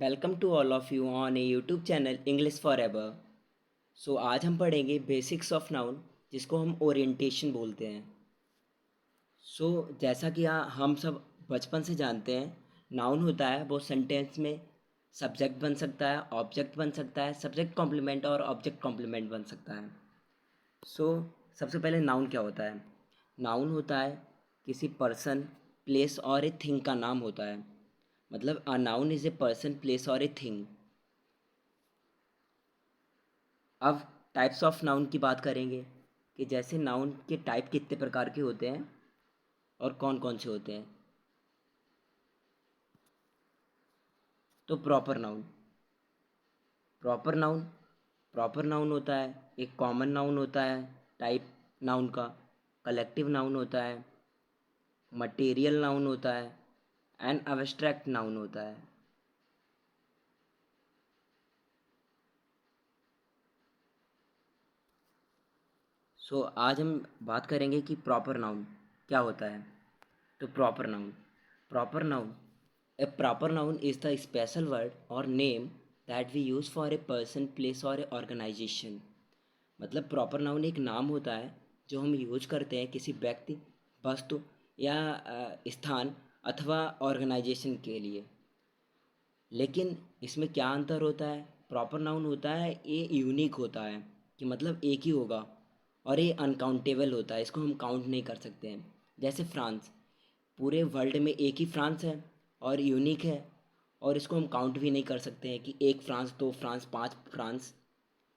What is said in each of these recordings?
Welcome to all of you on a YouTube channel English forever. So आज हम पढ़ेंगे basics of noun, जिसको हम orientation बोलते हैं। जैसा कि हम सब बचपन से जानते हैं, नाउन होता है वो सेंटेंस में सब्जेक्ट बन सकता है, ऑब्जेक्ट बन सकता है, सब्जेक्ट कॉम्प्लीमेंट और ऑब्जेक्ट कॉम्प्लीमेंट बन सकता है। सो सबसे पहले नाउन क्या होता है? नाउन होता है किसी पर्सन, प्लेस और ए थिंग का नाम होता है। मतलब a noun is a person, place और ए थिंग। अब टाइप्स ऑफ नाउन की बात करेंगे कि जैसे नाउन के टाइप कितने प्रकार के होते हैं और कौन कौन से होते हैं। तो प्रॉपर नाउन होता है, एक कॉमन नाउन होता है टाइप नाउन का, कलेक्टिव नाउन होता है, मटेरियल नाउन होता है एंड अब्स्ट्रैक्ट नाउन होता है। आज हम बात करेंगे कि प्रॉपर नाउन क्या होता है। तो proper noun A proper noun is the special word or name that we use for a person, place or a organization। मतलब प्रॉपर नाउन एक नाम होता है जो हम यूज करते हैं किसी व्यक्ति, वस्तु या स्थान अथवा ऑर्गेनाइजेशन के लिए। लेकिन इसमें क्या अंतर होता है? प्रॉपर नाउन होता है ये यूनिक होता है, कि मतलब एक ही होगा, और ये अनकाउंटेबल होता है, इसको हम काउंट नहीं कर सकते हैं। जैसे फ्रांस, पूरे वर्ल्ड में एक ही फ्रांस है और यूनिक है, और इसको हम काउंट भी नहीं कर सकते हैं कि एक फ्रांस, दो फ्रांस, पांच फ्रांस।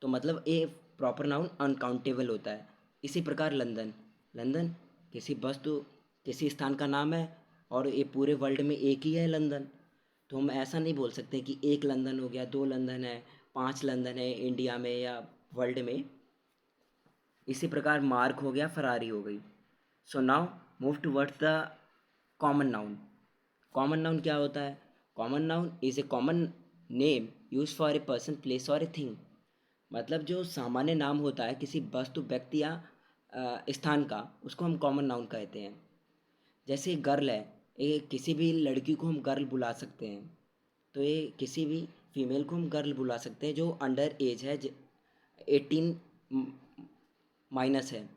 तो मतलब ये प्रॉपर नाउन अनकाउंटेबल होता है। इसी प्रकार लंदन, लंदन किसी वस्तु, किसी स्थान का नाम है, और ये पूरे वर्ल्ड में एक ही है लंदन। तो हम ऐसा नहीं बोल सकते कि एक लंदन हो गया, दो लंदन है, पांच लंदन है इंडिया में या वर्ल्ड में। इसी प्रकार मार्क हो गया, फरारी हो गई। So now move towards the common noun. Common noun क्या होता है? Common noun is a common name use for a person, place और ए थिंग। मतलब जो सामान्य नाम होता है किसी वस्तु, व्यक्ति या स्थान का, उसको हम कॉमन नाउन कहते हैं। जैसे गर्ल है, ये किसी भी लड़की को हम गर्ल बुला सकते हैं। तो ये किसी भी फीमेल को हम गर्ल बुला सकते हैं जो अंडर एज है, 18 माइनस है।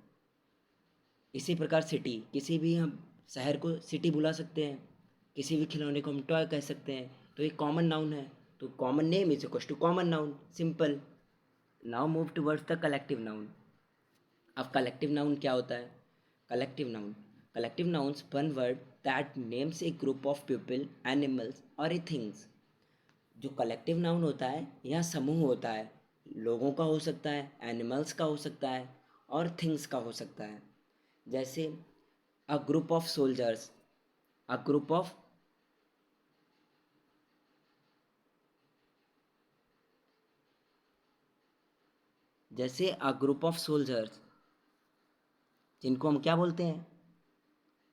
इसी प्रकार सिटी, किसी भी हम शहर को सिटी बुला सकते हैं। किसी भी खिलौने को हम टॉय कह सकते हैं। तो ये कॉमन नाउन है। तो common name is equal to common noun, simple. Now move towards the collective noun. अब कलेक्टिव नाउन क्या होता है? Collective nouns one word that names a group of people, animals और ए थिंग्स। जो collective noun होता है यह समूह होता है, लोगों का हो सकता है, एनिमल्स का हो सकता है और थिंग्स का हो सकता है। जैसे a group of soldiers, a group of जैसे अ ग्रुप ऑफ सोल्जर्स, जिनको हम क्या बोलते हैं?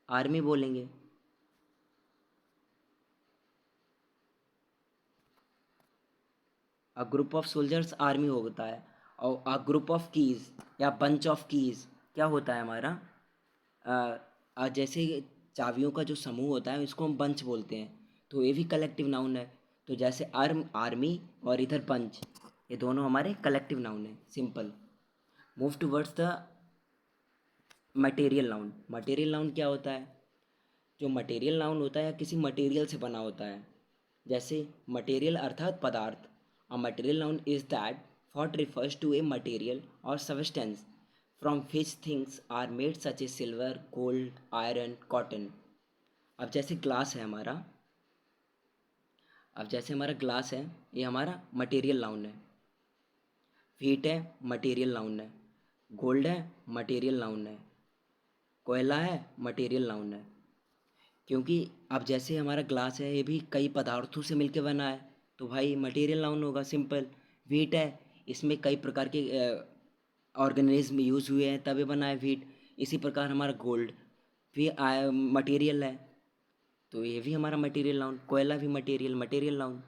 आर्मी बोलेंगे। A group of soldiers army होता है। और अ ग्रुप ऑफ कीज या बंच ऑफ कीज क्या होता है हमारा? जैसे चाबियों का जो समूह होता है इसको हम बंच बोलते हैं। तो ये भी कलेक्टिव नाउन है। तो जैसे आर्मी और इधर बंच, ये दोनों हमारे कलेक्टिव नाउन है, simple. Move towards the material noun. Material noun क्या होता है? जो मटेरियल नाउन होता है किसी मटेरियल से बना होता है। जैसे मटेरियल अर्थात पदार्थ। A material noun is that what refers to a material और substance from which things are made, such a silver, gold, iron, cotton. अब जैसे ग्लास है हमारा, अब जैसे हमारा ग्लास है, ये हमारा मटेरियल नाउन है। हीट है, मटेरियल नाउन है। गोल्ड है, मटेरियल नाउन है। कोयला है, मटेरियल नाउन है। क्योंकि अब जैसे हमारा ग्लास है, ये भी कई पदार्थों से मिलकर बना है, तो भाई मटेरियल नाउन होगा, सिंपल। वीट है, इसमें कई प्रकार के ऑर्गेनिज्म यूज हुए हैं तभी बना है वीट। इसी प्रकार हमारा गोल्ड भी मटेरियल है, तो ये भी हमारा मटेरियल नाउन। कोयला भी material noun.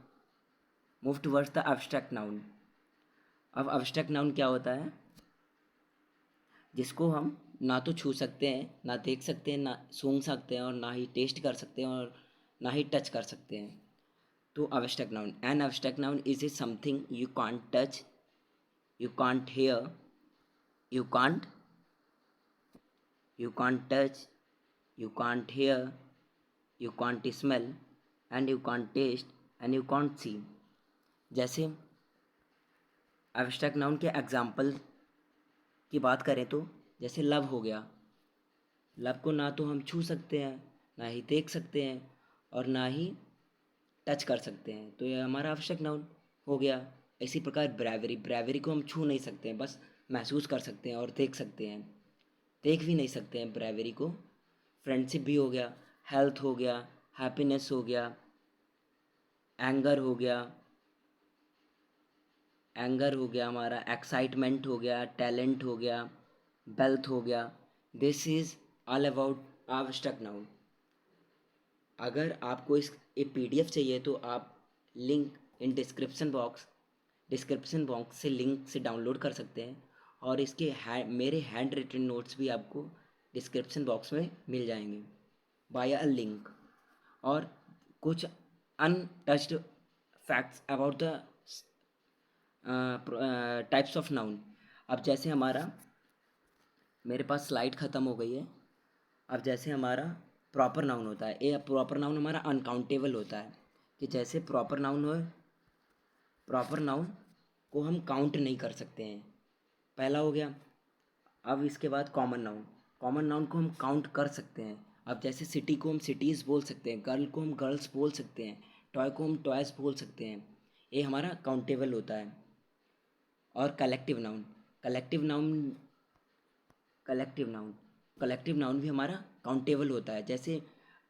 Move towards the abstract noun. अब एब्स्ट्रैक्ट नाउन क्या होता है? जिसको हम ना तो छू सकते हैं, ना देख सकते हैं, ना सूंघ सकते हैं, और ना ही टेस्ट कर सकते हैं, और ना ही टच कर सकते हैं। तो abstract noun, an abstract noun is a something you can't touch, you can't hear, you can't you can't touch, you can't hear, you can't smell, and you can't taste, and you can't see. जैसे abstract noun के example की बात करें तो जैसे love हो गया। Love को ना तो हम छू सकते हैं, ना ही देख सकते हैं, और ना ही टच कर सकते हैं, तो ये हमारा आवश्यक नाउन हो गया। इसी प्रकार ब्रेवरी, ब्रेवरी को हम छू नहीं सकते हैं, बस महसूस कर सकते हैं और देख सकते हैं, देख भी नहीं सकते हैं ब्रेवरी को। फ्रेंडशिप भी हो गया, हेल्थ हो गया, हैप्पीनेस हो गया, एंगर हो गया, एंगर हो गया हमारा, एक्साइटमेंट हो गया, टैलेंट हो गया, वेल्थ हो गया। दिस इज़ ऑल अबाउट आवश्यक नाउन। अगर आपको इस ये पीडीएफ चाहिए तो आप लिंक इन डिस्क्रिप्शन बॉक्स से लिंक से डाउनलोड कर सकते हैं, और इसके मेरे हैंड रिटन नोट्स भी आपको डिस्क्रिप्शन बॉक्स में मिल जाएंगे बाय अ लिंक। और कुछ untouched facts about the types of noun. अब जैसे हमारा, मेरे पास स्लाइड ख़त्म हो गई है। अब जैसे हमारा प्रॉपर नाउन होता है, ये प्रॉपर नाउन हमारा अनकाउंटेबल होता है, कि जैसे प्रॉपर नाउन हो, प्रॉपर नाउन को हम काउंट नहीं कर सकते हैं, पहला हो गया। अब इसके बाद कॉमन नाउन, कॉमन नाउन को हम काउंट कर सकते हैं। अब जैसे सिटी को हम सिटीज़ बोल सकते हैं, गर्ल को हम गर्ल्स बोल सकते हैं, टॉय को हम टॉयज़ बोल सकते हैं, ये हमारा काउंटेबल होता है। और collective noun collective noun collective noun भी हमारा काउंटेबल होता है। जैसे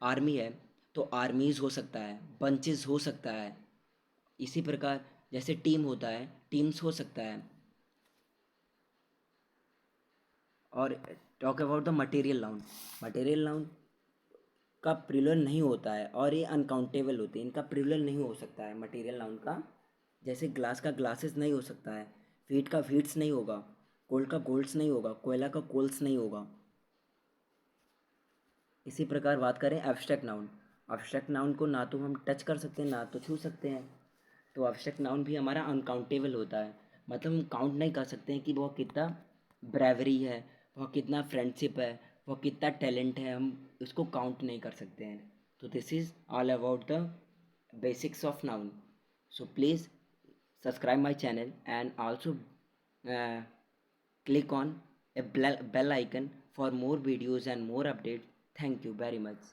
आर्मी है तो आर्मीज़ हो सकता है, बंचेस हो सकता है। इसी प्रकार जैसे टीम होता है, टीम्स हो सकता है। और talk about the material noun का प्लूरल नहीं होता है, और ये अनकाउंटेबल होते हैं, इनका प्लूरल नहीं हो सकता है मटेरियल नाउन का। जैसे ग्लास का ग्लासेस नहीं हो सकता है, फीट का फीट्स नहीं होगा, गोल्ड का गोल्ड्स नहीं होगा, कोयला का कोल्स नहीं होगा। इसी प्रकार बात करें एब्स्ट्रैक्ट नाउन को ना तो हम टच कर सकते हैं, ना तो छू सकते हैं। तो एब्स्ट्रैक्ट नाउन भी हमारा अनकाउंटेबल होता है, मतलब हम काउंट नहीं कर सकते हैं कि वह कितना ब्रेवरी है, वह कितना फ्रेंडशिप है, वह कितना टैलेंट है, हम उसको काउंट नहीं कर सकते हैं। तो this is all about the basics of noun. So please subscribe my channel and also click on a bell icon for more videos and more updates. Thank you very much.